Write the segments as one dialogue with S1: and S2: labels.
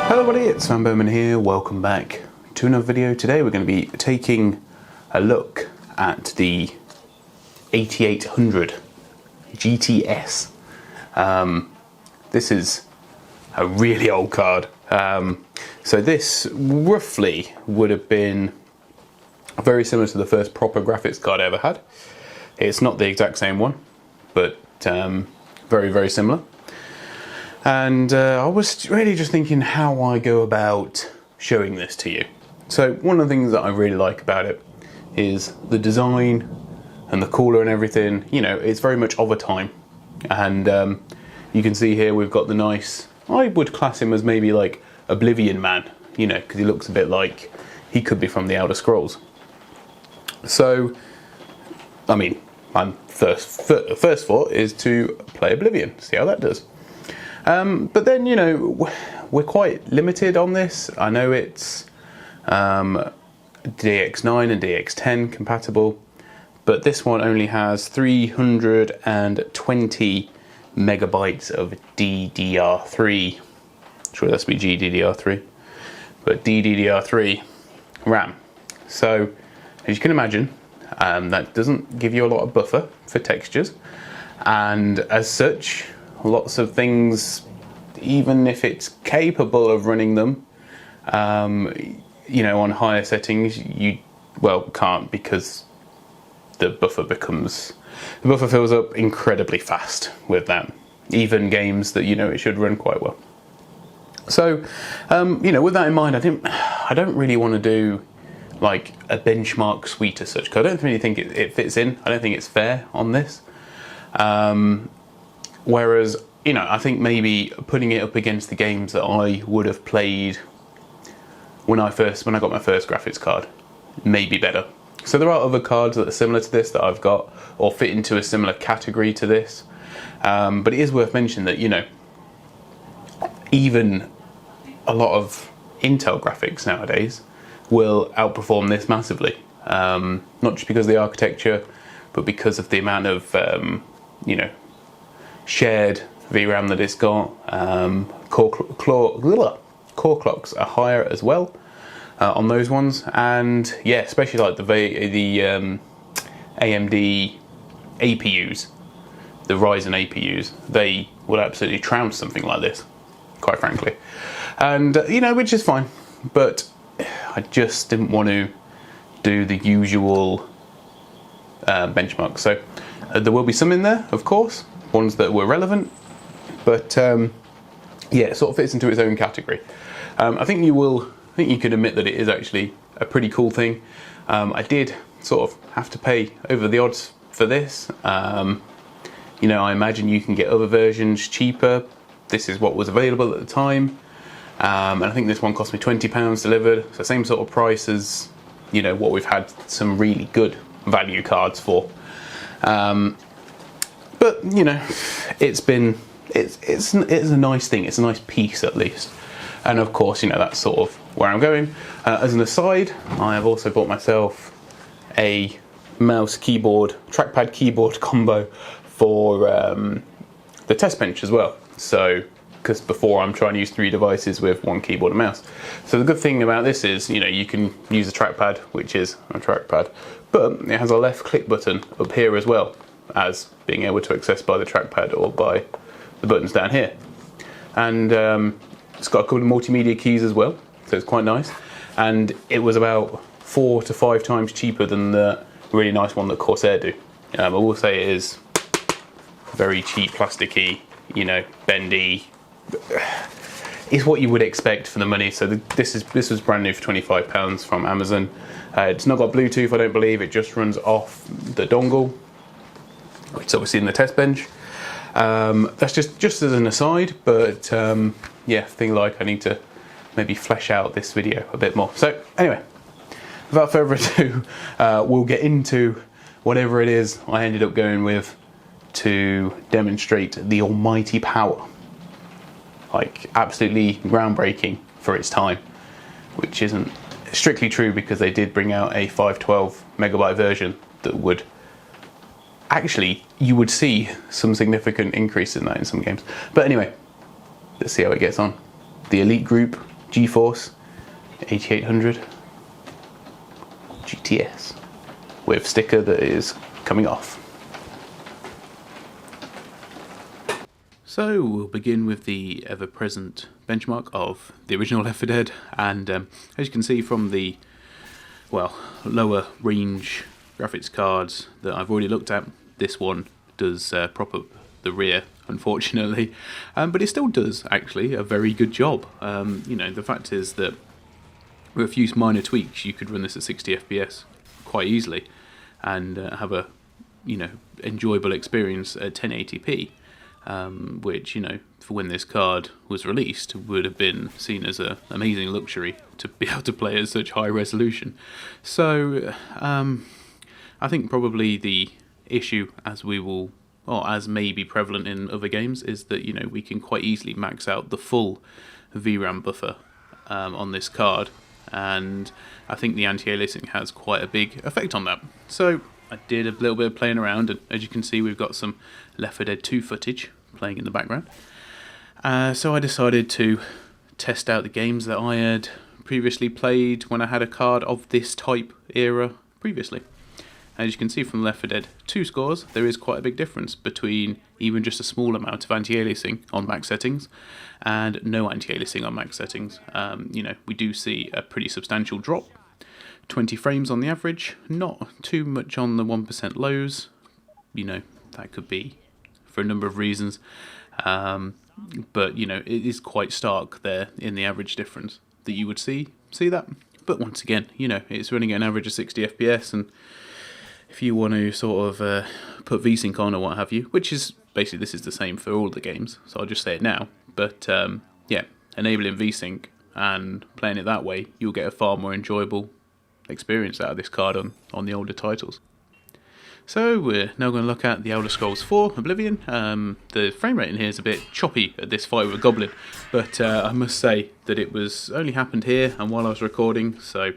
S1: Hello everybody, it's vanburman here. Welcome back to another video. Today we're going to be taking a look at the 8800 GTS. This is a really old card. So this roughly would have been very similar to the first proper graphics card I ever had. It's not the exact same one, but very, very similar. And I was really just thinking how I go about showing this to you. So one of the things that I really like about it is the design and the cooler and everything. You know, it's very much of a time. And you can see here we've got the nice, I would class him as maybe like Oblivion man, you know, because he looks a bit like he could be from the Elder Scrolls. So, I mean, my first thought is to play Oblivion, see how that does. But then, you know, we're quite limited on this. I know it's DX9 and DX10 compatible, but this one only has 320 megabytes of DDR3. Sure, that's be GDDR3, but DDR3 RAM. So, as you can imagine, that doesn't give you a lot of buffer for textures, and as such, lots of things, even if it's capable of running them, you know, on higher settings, you can't, because the buffer fills up incredibly fast with that. Even games that you know it should run quite well. So, you know, with that in mind, I don't really want to do like a benchmark suite as such, because I don't really think it fits in. I don't think it's fair on this. Whereas, you know, I think maybe putting it up against the games that I would have played when I got my first graphics card may be better. So there are other cards that are similar to this that I've got, or fit into a similar category to this. But it is worth mentioning that, you know, even a lot of Intel graphics nowadays will outperform this massively. Not just because of the architecture, but because of the amount of, you know, shared VRAM that it's got. Core clocks are higher as well on those ones, and yeah, especially like the AMD APUs, the Ryzen APUs, they would absolutely trounce something like this, quite frankly. And you know, which is fine, but I just didn't want to do the usual benchmark. So there will be some in there, of course, ones that were relevant, but yeah, it sort of fits into its own category. I think you can admit that it is actually a pretty cool thing. I did sort of have to pay over the odds for this. You know, I imagine you can get other versions cheaper. This is what was available at the time, and I think this one cost me £20 delivered. So same sort of price as, you know, what we've had some really good value cards for. But you know, it's a nice thing. It's a nice piece at least. And of course, you know, that's sort of where I'm going. As an aside, I have also bought myself a mouse keyboard, trackpad keyboard combo for the test bench as well. So, because before I'm trying to use 3 devices with 1 keyboard and mouse. So the good thing about this is, you know, you can use a trackpad, which is a trackpad, but it has a left click button up here as well, as being able to access by the trackpad or by the buttons down here. And it's got a couple of multimedia keys as well, so it's quite nice. And it was about 4 to 5 times cheaper than the really nice one that Corsair do. I will say it is very cheap, plasticky, you know, bendy. It's what you would expect for the money. So this was brand new for £25 from Amazon. It's not got Bluetooth, I don't believe. It just runs off the dongle, which is obviously in the test bench. That's just as an aside, but yeah, I feel like I need to maybe flesh out this video a bit more. So anyway, without further ado, we'll get into whatever it is I ended up going with to demonstrate the almighty power. Like, absolutely groundbreaking for its time, which isn't strictly true because they did bring out a 512 megabyte version that would actually you would see some significant increase in that in some games. But anyway, let's see how it gets on. The Elite Group GeForce 8800 GTS with sticker that is coming off. So we'll begin with the ever-present benchmark of the original Left 4 Dead, and as you can see from the lower range graphics cards that I've already looked at, this one does prop up the rear, unfortunately, but it still does actually a very good job. The fact is that with a few minor tweaks you could run this at 60 FPS quite easily and have a enjoyable experience at 1080p. Which, for when this card was released, would have been seen as an amazing luxury to be able to play at such high resolution. So, I think probably the issue, as may be prevalent in other games, is that, we can quite easily max out the full VRAM buffer on this card, and I think the anti-aliasing has quite a big effect on that. So, I did a little bit of playing around, and as you can see, we've got some Left 4 Dead 2 footage playing in the background. So I decided to test out the games that I had previously played when I had a card of this type era previously. As you can see from Left 4 Dead 2 scores, there is quite a big difference between even just a small amount of anti-aliasing on max settings and no anti-aliasing on max settings. We do see a pretty substantial drop. 20 frames on the average, not too much on the 1% lows. That could be for a number of reasons, but it is quite stark there in the average difference that you would see that. But once again, it's running at an average of 60 FPS, and if you want to sort of put VSync on or what have you, which is basically, this is the same for all the games, so I'll just say it now, but enabling VSync and playing it that way, you'll get a far more enjoyable experience out of this card on the older titles. So we're now going to look at the Elder Scrolls 4 Oblivion. The frame rate in here is a bit choppy at this fight with a goblin, but I must say that it was only happened here and while I was recording, so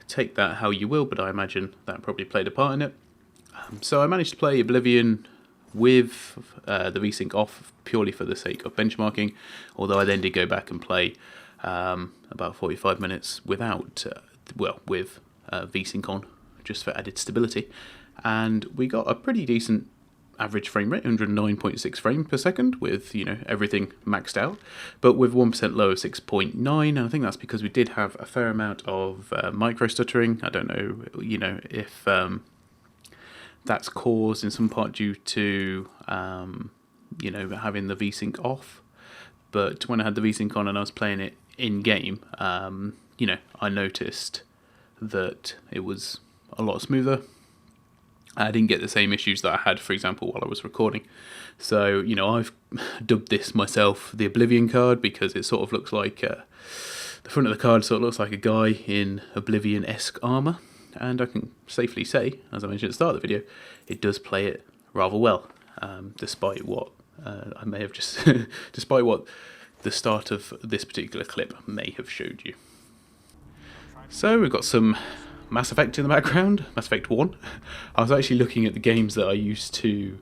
S1: take that how you will, but I imagine that probably played a part in it. So I managed to play Oblivion with the VSync off purely for the sake of benchmarking, although I then did go back and play about 45 minutes without with VSync on, just for added stability, and we got a pretty decent average frame rate, 109.6 frames per second, with everything maxed out, but with 1% low of 6.9, and I think that's because we did have a fair amount of micro stuttering. I don't know, if that's caused in some part due to having the VSync off, but when I had the VSync on and I was playing it in game, I noticed that it was a lot smoother. I didn't get the same issues that I had, for example, while I was recording. So, I've dubbed this myself the Oblivion card because it sort of looks like, the front of the card sort of looks like a guy in Oblivion-esque armour. And I can safely say, as I mentioned at the start of the video, it does play it rather well, despite what I may have just, despite what the start of this particular clip may have showed you. So we've got some Mass Effect in the background, Mass Effect 1. I was actually looking at the games that I used to,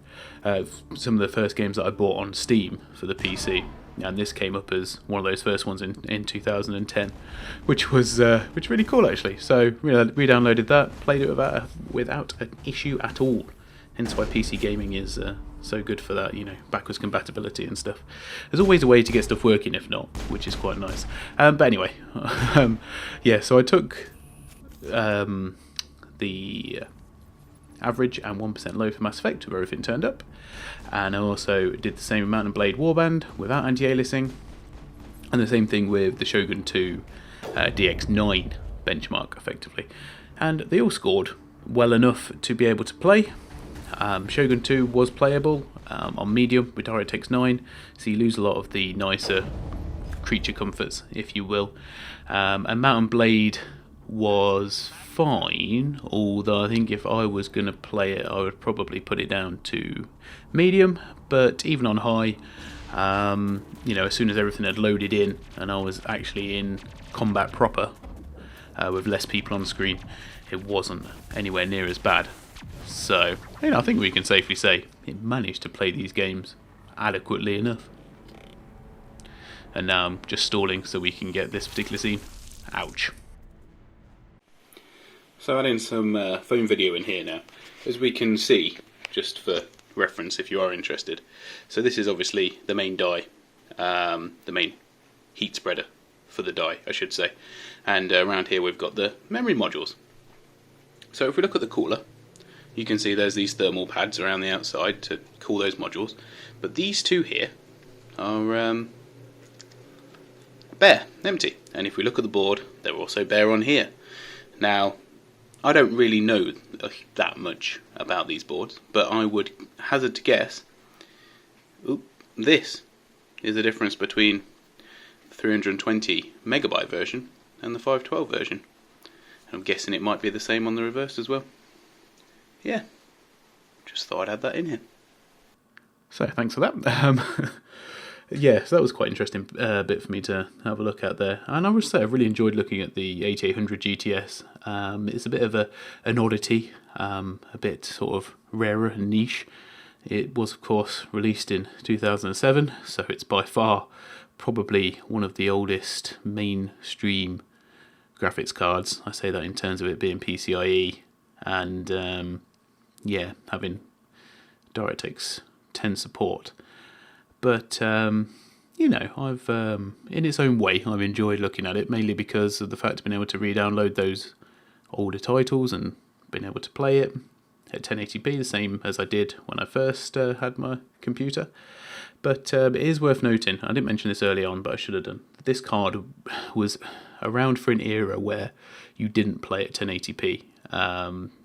S1: some of the first games that I bought on Steam for the PC, and this came up as one of those first ones in 2010, which was really cool actually. So re-downloaded that, played it without an issue at all, hence why PC gaming is so good for that, backwards compatibility and stuff. There's always a way to get stuff working if not, which is quite nice. But anyway, so I took the average and 1% low for Mass Effect with everything turned up, and I also did the same amount in Blade Warband without anti-aliasing, and the same thing with the Shogun 2 DX9 benchmark effectively, and they all scored well enough to be able to play. Shogun 2 was playable on medium with DirectX 9, so you lose a lot of the nicer creature comforts, if you will, and Mount & Blade was fine, although I think if I was going to play it I would probably put it down to medium, but even on high, as soon as everything had loaded in and I was actually in combat proper with less people on screen, it wasn't anywhere near as bad. So, you know, I think we can safely say it managed to play these games adequately enough. And now I'm just stalling so we can get this particular scene. Ouch. So adding some phone video in here now. As we can see, just for reference if you are interested. So this is obviously the main die, the main heat spreader for the die, I should say. And around here we've got the memory modules. So if we look at the cooler, you can see there's these thermal pads around the outside to cool those modules. But these two here are bare, empty. And if we look at the board, they're also bare on here. Now, I don't really know that much about these boards, but I would hazard to guess, this is the difference between the 320 megabyte version and the 512 version. I'm guessing it might be the same on the reverse as well. Yeah, just thought I'd add that in here. So thanks for that. Yeah, so that was quite an interesting bit for me to have a look at there. And I would say I've really enjoyed looking at the 8800 GTS. It's a bit of an oddity, a bit sort of rarer and niche. It was, of course, released in 2007, so it's by far probably one of the oldest mainstream graphics cards. I say that in terms of it being PCIe and, yeah, having DirectX 10 support. But, you know, I've, in its own way, I've enjoyed looking at it, mainly because of the fact of being able to re-download those older titles and being able to play it at 1080p, the same as I did when I first had my computer. But it is worth noting, I didn't mention this early on, but I should have done, this card was around for an era where you didn't play at 1080p.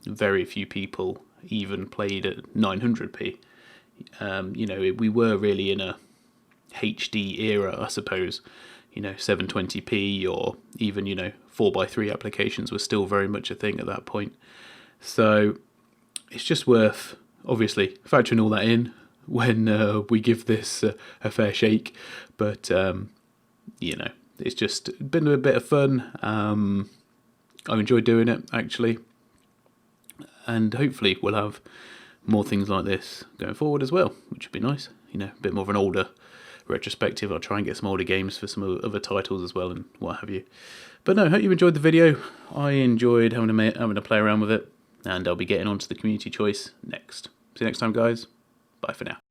S1: Very few people even played at 900p. You know, we were really in a HD era, I suppose. You know, 720p or even, you know, 4x3 applications were still very much a thing at that point. So it's just worth, obviously, factoring all that in when we give this a fair shake. But, you know, it's just been a bit of fun. I've enjoyed doing it, actually. And hopefully we'll have more things like this going forward as well, which would be nice. You know, a bit more of an older retrospective. I'll try and get some older games for some other titles as well and what have you. But no, I hope you enjoyed the video. I enjoyed having to play around with it, and I'll be getting onto the community choice next. See you next time, guys. Bye for now.